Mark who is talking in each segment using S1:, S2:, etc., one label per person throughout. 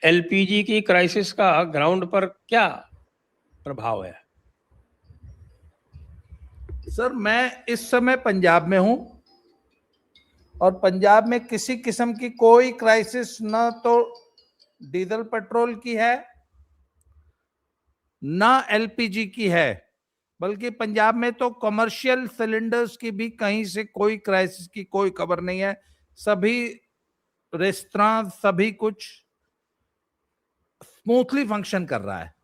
S1: LPG की crisis का ground पर क्या प्रभाव है?
S2: सर, मैं इस समय पंजाब में हूं और पंजाब में किसी किस्म की कोई क्राइसिस न तो डीजल पेट्रोल की है ना एलपीजी की है, बल्कि पंजाब में तो कमर्शियल सिलेंडर्स की भी कहीं से कोई क्राइसिस की कोई खबर नहीं है। सभी रेस्तरां, सभी कुछ स्मूथली फंक्शन कर रहा है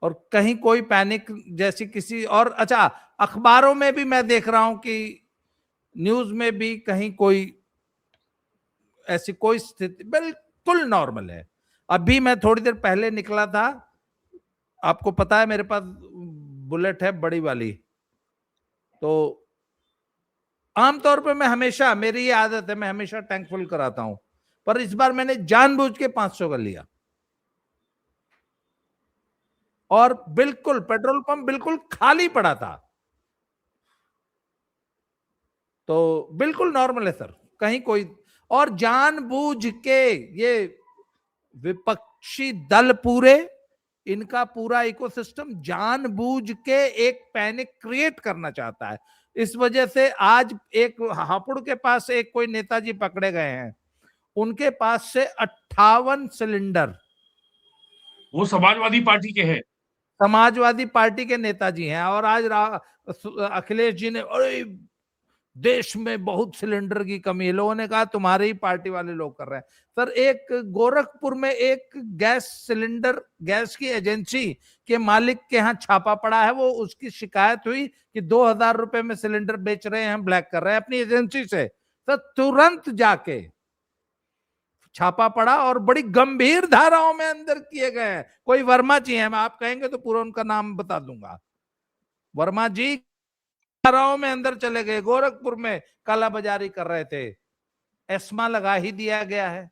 S2: और कहीं कोई पैनिक जैसी किसी और अच्छा, अखबारों में भी मैं देख रहा हूं कि न्यूज में भी कहीं कोई ऐसी कोई स्थिति, बिल्कुल नॉर्मल है। अभी मैं थोड़ी देर पहले निकला था, आपको पता है मेरे पास बुलेट है बड़ी वाली, तो आमतौर पे मैं हमेशा, मेरी ये आदत है, मैं हमेशा टैंक फुल कराता हूं, पर इस बार मैंने जानबूझ के 500 का लिया और बिल्कुल पेट्रोल पंप बिल्कुल खाली पड़ा था। तो बिल्कुल नॉर्मल है सर, कहीं कोई, और जानबूझ के ये विपक्षी दल पूरे, इनका पूरा इकोसिस्टम जानबूझ के एक पैनिक क्रिएट करना चाहता है। इस वजह से आज एक हापुड़ के पास एक कोई नेताजी पकड़े गए हैं, उनके पास से 58 सिलेंडर,
S3: वो समाजवादी पार्टी के हैं,
S2: समाजवादी पार्टी के नेताजी हैं, और आज अखिलेश जी ने, अरे देश में बहुत सिलेंडर की कमी है, लोगों ने कहा तुम्हारी ही पार्टी वाले लोग कर रहे हैं। सर, एक गोरखपुर में एक गैस सिलेंडर, गैस की एजेंसी के मालिक के यहाँ छापा पड़ा है, वो उसकी शिकायत हुई कि 2000 रुपए में सिलेंडर बेच रहे हैं, हम ब्लैक कर रहे हैं अपनी एजेंसी से। सर, तुरंत जाके छापा पड़ा और बड़ी गंभीर धाराओं में अंदर किए गए हैं। कोई वर्मा जी हैं, आप कहेंगे तो पूरा उनका नाम बता दूंगा, वर्मा जी धाराओं में अंदर चले गए, गोरखपुर में कालाबाजारी कर रहे थे, एस्मा लगा ही दिया गया है।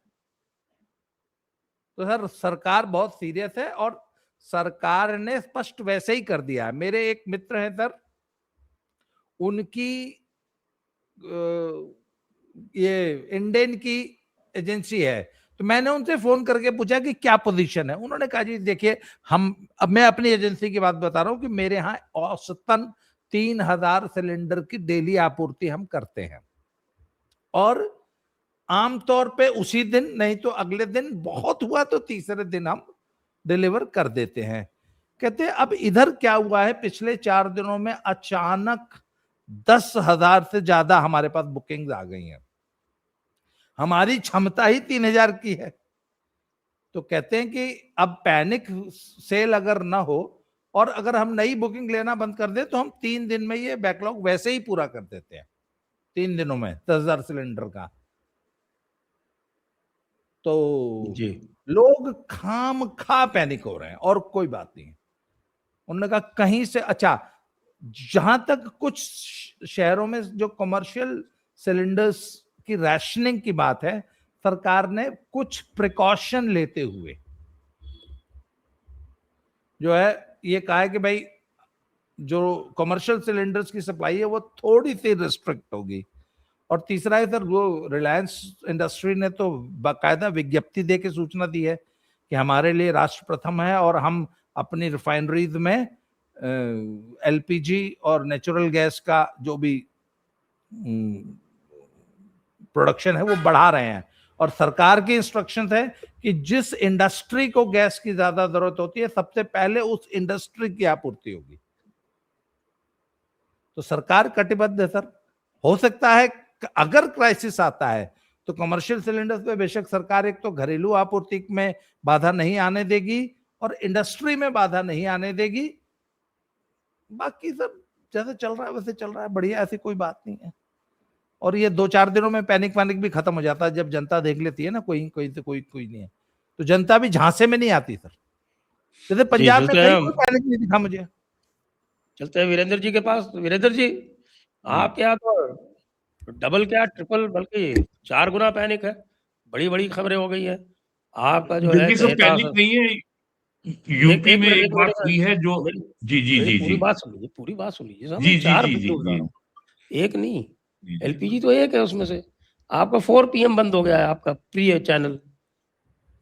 S2: तो सर, सरकार बहुत सीरियस है और सरकार ने स्पष्ट वैसे ही कर दिया है। मेरे एक मित्र हैं सर, उनकी ये इंडेन की एजेंसी है, तो मैंने उनसे फोन करके पूछा कि क्या पोजीशन है। उन्होंने कहा जी देखिए, अब मैं अपनी एजेंसी की बात बता रहा हूं कि मेरे यहाँ औसतन 3000 सिलेंडर की डेली आपूर्ति हम करते हैं और आमतौर पे उसी दिन, नहीं तो अगले दिन, बहुत हुआ तो तीसरे दिन हम डिलीवर कर देते हैं। कहते अब इधर क्या हुआ है, पिछले 4 दिनों में अचानक 10,000 से ज्यादा हमारे पास बुकिंग्स आ गई हैं, हमारी क्षमता ही 3000 की है। तो कहते हैं कि अब पैनिक सेल अगर ना हो और अगर हम नई बुकिंग लेना बंद कर दें तो हम 3 दिन में ये बैकलॉग वैसे ही पूरा कर देते हैं, 3 दिनों में 10,000 सिलेंडर का। तो
S1: जी,
S2: लोग खाम खा पैनिक हो रहे हैं और कोई बात नहीं है। उन्होंने कहा कहीं से, अच्छा, जहां तक कुछ शहरों में जो कमर्शियल सिलेंडर्स की राशनिंग की बात है, सरकार ने कुछ प्रिकॉशन लेते हुए जो है ये कहा है कि भाई जो कमर्शियल सिलेंडर्स की सप्लाई है वो थोड़ी सी रिस्ट्रिक्ट होगी। और तीसरा है सर, वो रिलायंस इंडस्ट्री ने तो बाकायदा विज्ञप्ति दे के सूचना दी है कि हमारे लिए राष्ट्र प्रथम है और हम अपनी रिफाइनरीज में एलपीजी और नेचुरल गैस का जो भी प्रोडक्शन है वो बढ़ा रहे हैं। और सरकार की इंस्ट्रक्शंस है कि जिस इंडस्ट्री को गैस की ज्यादा जरूरत होती है, सबसे पहले उस इंडस्ट्री की आपूर्ति होगी। तो सरकार कटिबद्ध है सर। हो सकता है अगर क्राइसिस आता है तो कमर्शियल सिलेंडर्स पे बेशक सरकार एक तो घरेलू आपूर्ति में बाधा नहीं आने देगी और इंडस्ट्री में बाधा नहीं आने देगी। बाकी सब जैसे चल रहा है वैसे चल रहा है, बढ़िया, ऐसी कोई बात नहीं है। और ये 2-4 दिनों में पैनिक भी खत्म हो जाता है, जब जनता देख लेती है ना कोई से कोई नहीं है, तो जनता भी झांसे में नहीं आती सर। जैसे पंजाब में कहीं कोई पैनिक नहीं दिखा मुझे।
S1: चलते हैं वीरेंद्र जी के पास। वीरेंद्र जी, आपके यहाँ तो डबल क्या ट्रिपल बल्कि 4 गुना पैनिक है, बड़ी बड़ी खबरें हो गई है। आपका जो है
S3: सब पैनिक नहीं है, यूपी में एक बात हुई है जो, जी जी जी
S1: पूरी
S3: जी
S1: बात सुन लीजिए, पूरी बात सुन लीजिए।
S3: जी जी
S1: 4
S3: जी
S1: बिंदु बता रहा हूँ, एक नहीं।
S3: जी
S1: एलपीजी तो एक है उसमें से। आपका 4 PM बंद हो गया है, आपका प्रिय चैनल।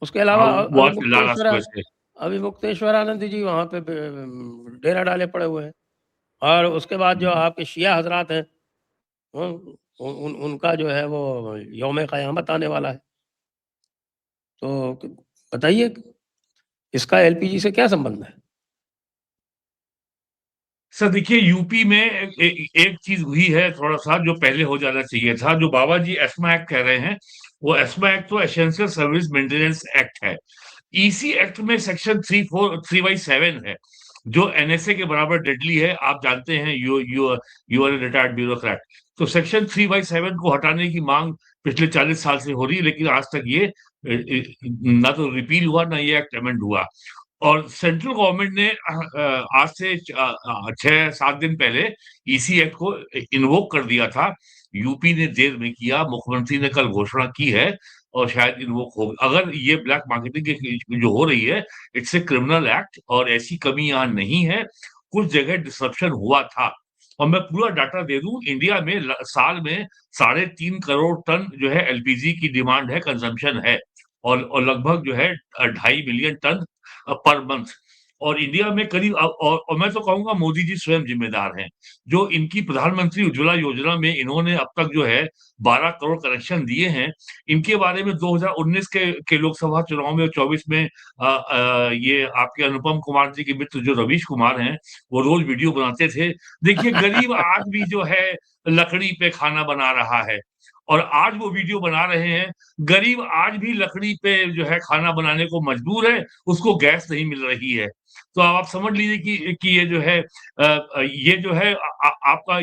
S1: उसके अलावा
S3: वहाँ से लाला कुएं से।
S1: अभी मुक्तेश्वरानंद जी वहाँ पे डेरा डाले पड़े हुए हैं। और उसके बाद जो आपके शिया हजरात हैं, उनका जो है वो यौम क़यामत आने वाला है। तो बताइए इसका एलपीजी से क्या संबंध है?
S3: सर देखिए, यूपी में एक चीज हुई है थोड़ा-सा, जो पहले हो जाना चाहिए था, जो बाबा जी एस्मा एक्ट कह रहे हैं, वो एस्मा एक्ट तो एसेंशियल सर्विस मेंटेनेंस एक्ट है। ईसी एक्ट में सेक्शन 347 है, जो एनएसए के बराबर डेडली है। आप जानते हैं, you are a retired bureaucrat. तो सेक्शन 347 को हटाने की मांग पिछले 40 साल से हो रही है, लेकिन आज तक ये ना तो रिपील हुआ, ना ये एक्ट अमेंड हुआ। और सेंट्रल गवर्नमेंट ने आज से 6-7 दिन पहले ईसी एक्ट को इन्वोक कर दिया था। यूपी ने देर में किया, मुख्यमंत्री ने कल घोषणा की है और शायद इन्वोक हो। अगर ये ब्लैक मार्केटिंग जो हो रही है, इट्स ए क्रिमिनल एक्ट और ऐसी कमी यहाँ नहीं है। कुछ जगह डिसरप्शन हुआ था और मैं पूरा डाटा दे दूं, इंडिया में साल में 3.5 करोड़ टन जो है एलपीजी की डिमांड है, कंजम्पशन है, और लगभग जो है 2.5 मिलियन टन पर मंथ। और इंडिया में करीब और मैं तो कहूंगा मोदी जी स्वयं जिम्मेदार हैं। जो इनकी प्रधानमंत्री उज्ज्वला योजना में इन्होंने अब तक जो है 12 करोड़ कनेक्शन दिए हैं। इनके बारे में 2019 के लोकसभा चुनाव में, 24 में ये आपके अनुपम कुमार जी के मित्र जो रवीश कुमार हैं, वो रोज वीडियो बनाते थे। देखिए, गरीब आज भी जो है लकड़ी पे खाना बना रहा है और आज वो वीडियो बना रहे हैं। गरीब आज भी लकड़ी पे जो है खाना बनाने को मजबूर है, उसको गैस नहीं मिल रही है। तो आप समझ लीजिए कि ये जो है ये जो है आपका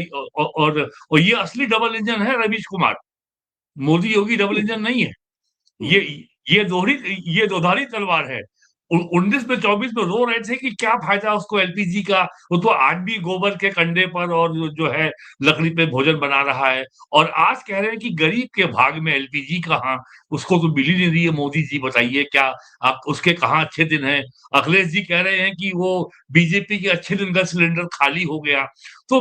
S3: और ये असली डबल इंजन है रवीश कुमार। मोदी योगी डबल इंजन नहीं है। ये ये दोधारी तलवार है। 19 में 24 में रो रहे थे कि क्या फायदा उसको एलपीजी का, वो तो आज भी गोबर के कंडे पर और जो है लकड़ी पे भोजन बना रहा है। और आज कह रहे हैं कि गरीब के भाग में एलपीजी कहाँ, उसको तो मिल ही नहीं रही है। मोदी जी बताइए, क्या आप उसके कहाँ अच्छे दिन हैं? अखिलेश जी कह रहे हैं कि वो बीजेपी के अच्छे दिन का सिलेंडर खाली हो गया। तो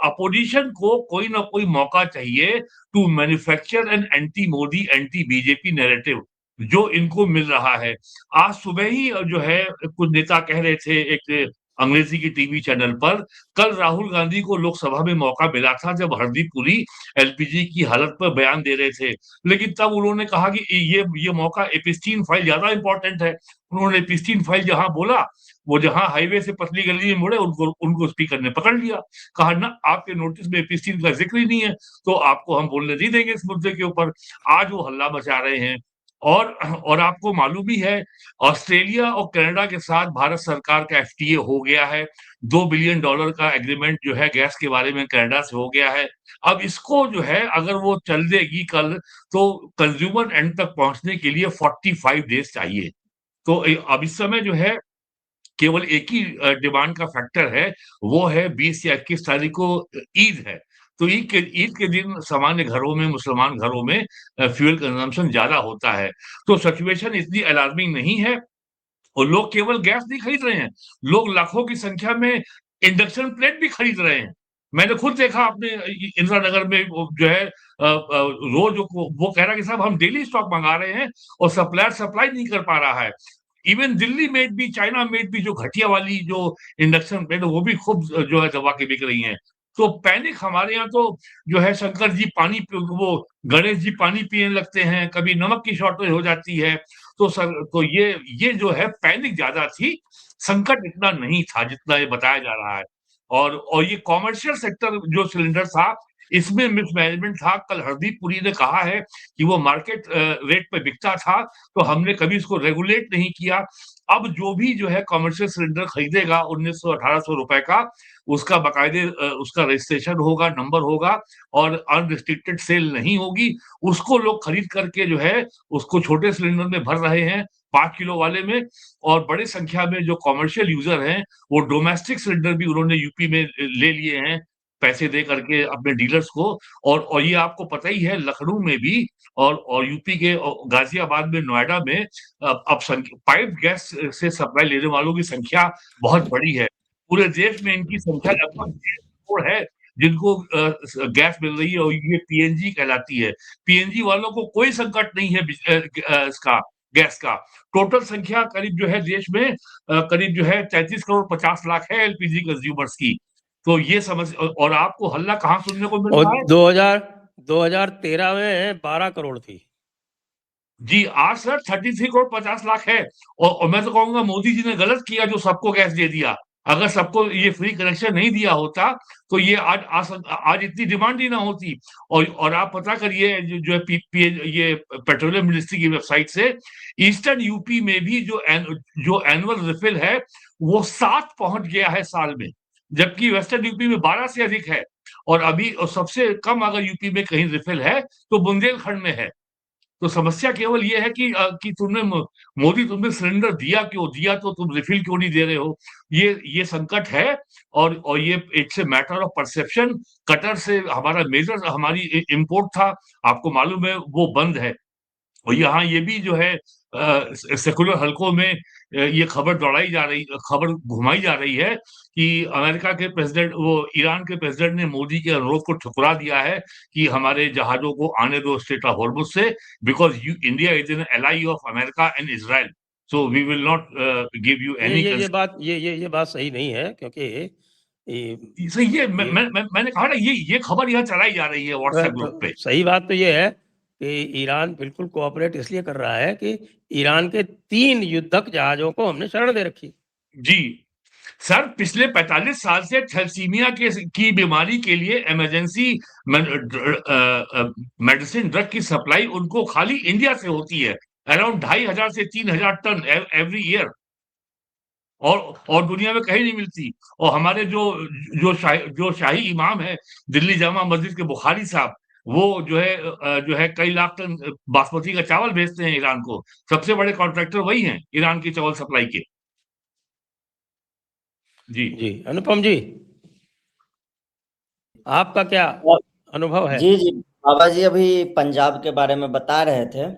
S3: अपोजिशन को कोई ना कोई मौका चाहिए to manufacture an anti Modi, anti BJP narrative, जो इनको मिल रहा है। आज सुबह ही जो है कुछ नेता कह रहे थे एक अंग्रेजी की टीवी चैनल पर, कल राहुल गांधी को लोकसभा में मौका मिला था जब हरदीप पुरी एलपीजी की हालत पर बयान दे रहे थे, लेकिन तब उन्होंने कहा कि ये मौका एपिस्टीन फाइल ज्यादा इंपॉर्टेंट है। उन्होंने एपिस्टीन फाइल जहां बोला, वो जहां हाईवे से पतली गली में मुड़े, उनको स्पीकर ने पकड़ लिया। कहा ना, आपके नोटिस में एपिस्टीन का जिक्र ही नहीं है, तो आपको हम बोलने नहीं देंगे इस मुद्दे के ऊपर। आज वो हल्ला मचा रहे हैं। और आपको मालूम ही है, ऑस्ट्रेलिया और कनाडा के साथ भारत सरकार का एफटीए हो गया है। $2 बिलियन का एग्रीमेंट जो है गैस के बारे में कनाडा से हो गया है। अब इसको जो है अगर वो चल देगी कल, तो कंज्यूमर एंड तक पहुंचने के लिए 45 डेज चाहिए। तो अब इस समय जो है केवल एक ही डिमांड का फैक्टर है, वो है 20 या 21 तारीख को ईद है। तो ईद के दिन सामान्य घरों में, मुसलमान घरों में फ्यूल कंजम्पशन ज्यादा होता है। तो सिचुएशन इतनी अलार्मिंग नहीं है और लोग केवल गैस नहीं खरीद रहे हैं, लोग लाखों की संख्या में इंडक्शन प्लेट भी खरीद रहे हैं। मैंने खुद देखा अपने इंदिरा नगर में, जो है रोज वो कह रहा है कि साहब हम डेली स्टॉक मंगा रहे हैं और सप्लायर सप्लाई नहीं कर पा रहा है। इवन दिल्ली में भी, चाइना में भी जो घटिया वाली जो इंडक्शन प्लेट, वो भी खूब जो है दबा के बिक रही हैं। तो पैनिक हमारे यहाँ तो जो है, शंकर जी वो गणेश जी पानी पीने लगते हैं, कभी नमक की शॉर्टेज हो जाती है। तो ये जो है पैनिक ज्यादा थी, संकट इतना नहीं था जितना ये बताया जा रहा है। और ये कॉमर्शियल सेक्टर जो सिलेंडर था, इसमें मिसमैनेजमेंट था। कल हरदीप पुरी ने कहा है कि वो मार्केट रेट पे बिकता था, तो हमने कभी इसको रेगुलेट नहीं किया। अब जो भी जो है कॉमर्शियल सिलेंडर खरीदेगा 1900-1800 रुपए का, उसका बाकायदे उसका रजिस्ट्रेशन होगा, नंबर होगा और अनरिस्ट्रिक्टेड सेल नहीं होगी। उसको लोग खरीद करके जो है उसको छोटे सिलेंडर में भर रहे हैं, 5 किलो वाले में। और बड़ी संख्या में जो कॉमर्शियल यूजर हैं, वो डोमेस्टिक सिलेंडर भी उन्होंने यूपी में ले लिए हैं, पैसे दे करके अपने डीलर्स को। और ये आपको पता ही है, लखनऊ में भी और यूपी के गाजियाबाद में, नोएडा में अब पाइप गैस से सप्लाई लेने वालों की संख्या बहुत बड़ी है। पूरे देश में इनकी संख्या लगभग 1.5 करोड़ है जिनको गैस मिल रही है, और ये पीएनजी कहलाती है। पीएनजी वालों को कोई संकट नहीं है इसका, गैस का। टोटल संख्या करीब जो है देश में करीब जो है 33 करोड़ 50 लाख है एलपीजी कंज्यूमर्स की। तो ये समझ, और आपको हल्ला कहाँ सुनने को मिल
S1: और
S3: रहा है?
S1: 2013 में 12 करोड़ थी।
S3: जी, आज सर 33 करोड़ 50 लाख है। और मैं तो कहूंगा मोदी जी ने गलत किया जो सबको गैस दे दिया। अगर सबको ये फ्री कनेक्शन नहीं दिया होता तो ये आज इतनी डिमांड ही ना होती। और आप पता करिए जो है ये पेट्रोलियम मिनिस्ट्री की वेबसाइट से, ईस्टर्न यूपी में भी जो एनुअल रिफिल है वो 7 पहुंच गया है साल में, जबकि वेस्टर्न यूपी में 12 से अधिक है। और अभी सबसे कम अगर यूपी में कहीं रिफिल है तो बुंदेलखंड में है। तो समस्या केवल ये है कि मोदी तुमने सिलेंडर दिया क्यों, दिया तो तुम रिफिल क्यों नहीं दे रहे हो? ये संकट है। और ये it's a matter of perception. Qatar से हमारा मेजर हमारी इंपोर्ट था, आपको मालूम है वो बंद है। और यहाँ ये भी जो है सेकुलर हलकों में ये खबर घुमाई जा रही है कि अमेरिका के प्रेसिडेंट, वो ईरान के प्रेसिडेंट ने मोदी के अनुरोध को ठुकरा दिया है कि हमारे जहाजों को आने दो स्ट्रेट ऑफ हॉर्मुज से, because India is an ally of America and Israel, so we will not give you any.
S1: ये बात सही नहीं है, क्योंकि
S3: सही, ये मैंने कहा ना, ये खबर यहाँ चलाई जा रही है व्हाट्सएप ग्रुप पे।
S1: सही बात तो ये है कि ईरान बिल्कुल कोऑपरेट इसलिए कर रहा है कि ईरान के 3 युद्धक जहाजों को हमने शरण दे रखी।
S3: जी सर, पिछले 45 साल से थैलेसीमिया की बीमारी के लिए इमरजेंसी मेडिसिन ड्रग की सप्लाई उनको खाली इंडिया से होती है, अराउंड 2500 से 3000 टन एवरी ईयर। और दुनिया में कहीं नहीं मिलती। और हमारे जो शाही इमाम है दिल्ली जामा मस्जिद के बुखारी साहब, वो जो है कई लाख टन बासमती का चावल भेजते हैं ईरान को। सबसे बड़े कॉन्ट्रैक्टर वही हैं ईरान की चावल सप्लाई के। जी
S1: अनुपम जी, आपका क्या
S4: और
S1: अनुभव है?
S4: जी, बाबा जी अभी पंजाब के बारे में बता रहे थे।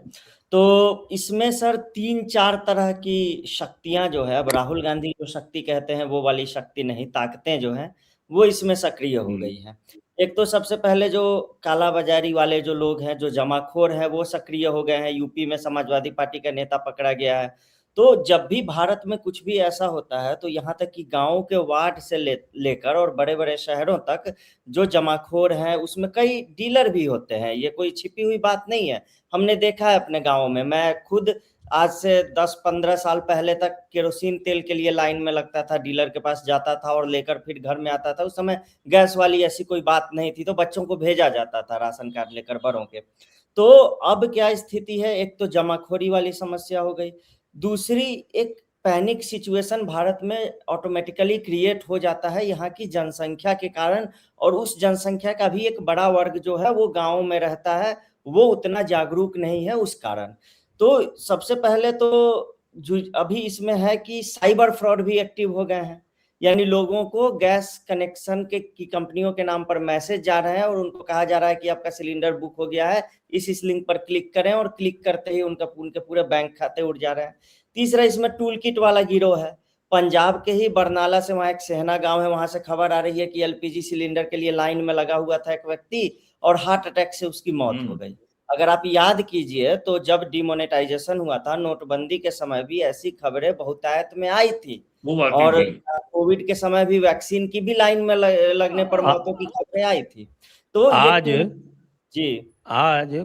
S4: तो इसमें सर 3-4 तरह की शक्तियाँ जो है, अब राहुल गांधी जो शक्ति कहते हैं वो वाली शक्ति नहीं, ताकतें जो हैं वो इसमें सक्रिय हो गई हैं। एक तो सबसे पहले जो कालाबाजारी वाले जो लोग हैं, जो जमाखोर हैं, वो सक्रिय हो गए हैं। यूपी में समाजवादी पार्टी का नेता पकड़ा गया है। तो जब भी भारत में कुछ भी ऐसा होता है तो यहाँ तक कि गाँव के वार्ड से लेकर और बड़े-बड़े शहरों तक जो जमाखोर हैं उसमें कई डीलर भी होते हैं। ये कोई छिपी हुई बात नहीं है। हमने देखा है अपने गाँव में। मैं खुद आज से 10-15 साल पहले तक केरोसिन तेल के लिए लाइन में लगता था, डीलर के पास जाता था और लेकर फिर घर में आता था। उस समय गैस वाली ऐसी कोई बात नहीं थी, तो बच्चों को भेजा जाता था राशन कार्ड लेकर बड़ों के। तो अब क्या स्थिति है, एक तो जमाखोरी वाली समस्या हो गई, दूसरी एक पैनिक सिचुएशन भारत में ऑटोमेटिकली क्रिएट हो जाता है यहाँ की जनसंख्या के कारण। और उस जनसंख्या का भी एक बड़ा वर्ग जो है वो गाँव में रहता है, वो उतना जागरूक नहीं है उस कारण। तो सबसे पहले तो जो अभी इसमें है कि साइबर फ्रॉड भी एक्टिव हो गए हैं। यानी लोगों को गैस कनेक्शन की कंपनियों के नाम पर मैसेज जा रहे हैं और उनको कहा जा रहा है कि आपका सिलेंडर बुक हो गया है, इस लिंक पर क्लिक करें, और क्लिक करते ही उनके पूरे बैंक खाते उड़ जा रहे हैं। तीसरा इसमें टूल किट वाला गिरोह है। पंजाब के ही बरनाला से वहाँ एक सेहना गांव है, वहां से खबर आ रही है कि एलपीजी सिलेंडर के लिए लाइन में लगा हुआ था एक व्यक्ति और हार्ट अटैक से उसकी मौत हो गई। अगर आप याद कीजिए तो जब डिमोनेटाइजेशन हुआ था, नोटबंदी के समय भी ऐसी खबरें बहुतायत में आई थी। और कोविड के समय भी वैक्सीन की भी लाइन में लगने पर मौतों की खबरें आई थी। तो
S1: आज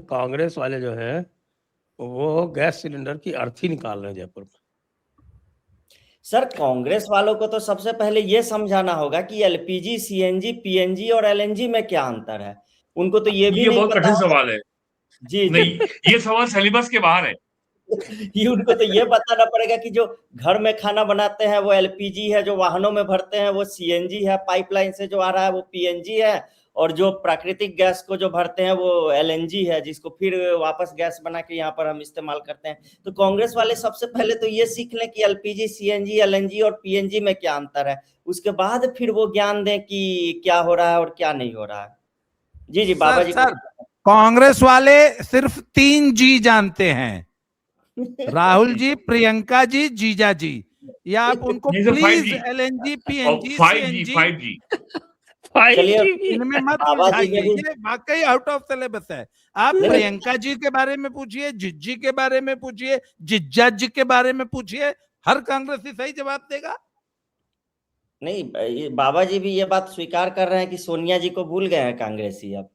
S1: कांग्रेस वाले जो है वो गैस सिलेंडर की अर्थी निकाल रहे हैं जयपुर में।
S4: सर कांग्रेस वालों को तो सबसे पहले ये समझाना होगा कि एलपीजी, सीएनजी, पीएनजी और एलएनजी में क्या अंतर है। उनको तो ये भी नहीं
S3: बहुत कठिन सवाल है।
S4: जी
S3: नहीं, ये सवाल सिलेबस के बाहर है।
S4: ये उनको तो ये बताना पड़ेगा कि जो घर में खाना बनाते हैं वो एलपीजी है, जो वाहनों में भरते हैं वो सीएनजी है, पाइपलाइन से जो आ रहा है वो पीएनजी है, और जो प्राकृतिक गैस को जो भरते हैं वो एलएनजी है, जिसको फिर वापस गैस बना के यहाँ पर हम इस्तेमाल करते हैं। तो कांग्रेस वाले सबसे पहले तो ये सीख लें कि एलपीजी, सीएनजी, एलएनजी और पीएनजी में क्या अंतर है। उसके बाद फिर वो ज्ञान दें कि क्या हो रहा है और क्या नहीं हो रहा है। जी बाबा जी।
S2: कांग्रेस वाले सिर्फ 3 जी जानते हैं, राहुल जी, प्रियंका जी, जीजा जी। या आप उनको प्लीज एलएनजी, पीएनजी, सीएनजी,
S4: चलिए,
S1: 5G
S2: इनमें मत
S4: बाबा जी
S2: उलझाइए,
S4: ने भी
S2: ये वाकई आउट ऑफ सिलेबस है। आप
S4: नहीं,
S2: प्रियंका जी के बारे में पूछिए, जिज्जी के बारे में पूछिए, जिज्जा जी के बारे में पूछिए, हर कांग्रेसी सही जवाब देगा।
S4: नहीं, ये बाबा जी भी ये बात स्वीकार कर रहे हैं कि सोनिया जी को भूल गए हैं कांग्रेसी अब।